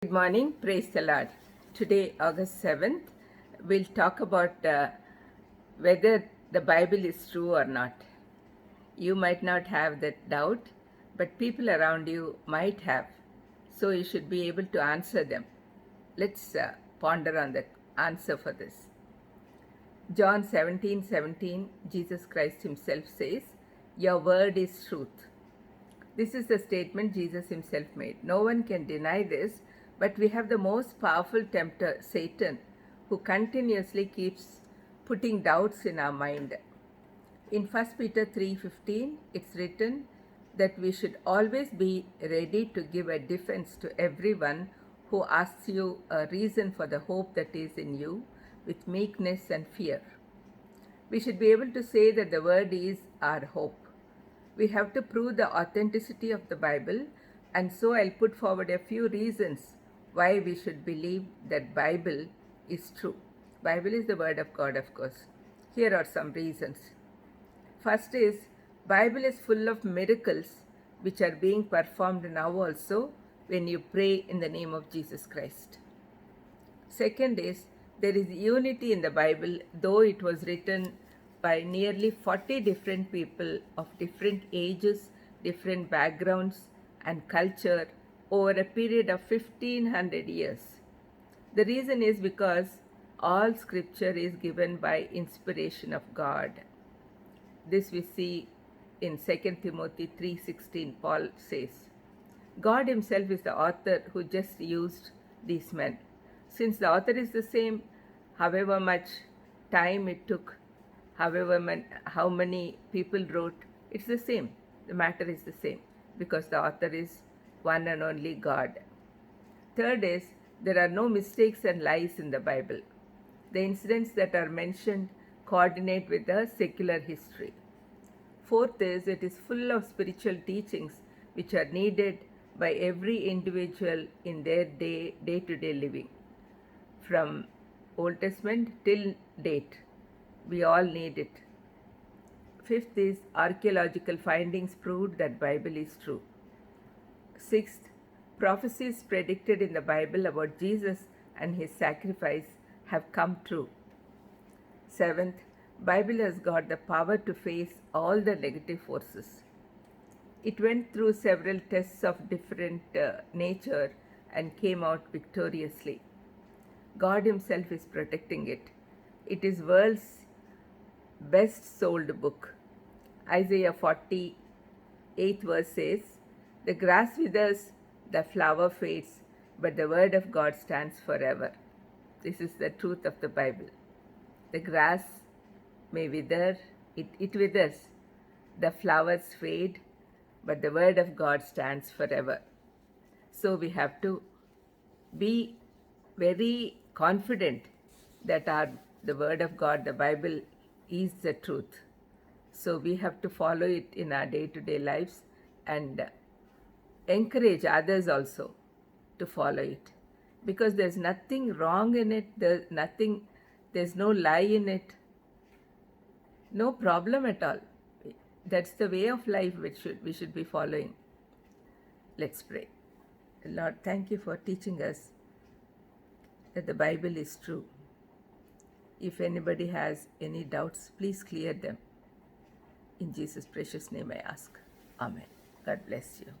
Good morning, praise the Lord. Today, August 7th, we'll talk about whether the Bible is true or not. You might not have that doubt, but people around you might have. So you should be able to answer them. Let's ponder on the answer for this. John 17:17, Jesus Christ himself says, "Your word is truth." This is the statement Jesus himself made. No one can deny this, but we have the most powerful tempter, Satan, who continuously keeps putting doubts in our mind. In 1 Peter 3:15, it's written that we should always be ready to give a defense to everyone who asks you a reason for the hope that is in you with meekness and fear. We should be able to say that the word is our hope. We have to prove the authenticity of the Bible, and so I'll put forward a few reasons why we should believe that Bible is true. Bible is the word of God, of course. Here are some reasons. First is, Bible is full of miracles which are being performed now also when you pray in the name of Jesus Christ. Second is, there is unity in the Bible, though it was written by nearly 40 different people of different ages, different backgrounds, and culture over a period of 1500 years. The reason is because all scripture is given by inspiration of God. This we see in 2 Timothy 3:16. Paul says, God himself is the author who just used these men. Since the author is the same, however much time it took, how many people wrote, it's the same. The matter is the same because the author is one and only God. Third is, there are no mistakes and lies in the Bible. The incidents that are mentioned coordinate with the secular history. Fourth is, it is full of spiritual teachings which are needed by every individual in their day-to-day living. From Old Testament till date, we all need it. Fifth is, archaeological findings proved that Bible is true. Sixth, prophecies predicted in the Bible about Jesus and his sacrifice have come true. Seventh, Bible has got the power to face all the negative forces. It went through several tests of different nature and came out victoriously. God himself is protecting it. It is world's best sold book. Isaiah 48 verse says, "The grass withers, the flower fades, but the word of God stands forever." This is the truth of the Bible. The grass may wither, it withers. The flowers fade, but the word of God stands forever. So we have to be very confident that the word of God, the Bible, is the truth. So we have to follow it in our day-to-day lives and encourage others also to follow it, because there's nothing wrong in it, there's no lie in it, no problem at all. That's the way of life which we should be following. Let's pray. Lord, thank you for teaching us that the Bible is true. If anybody has any doubts, please clear them. In Jesus' precious name I ask. Amen. God bless you.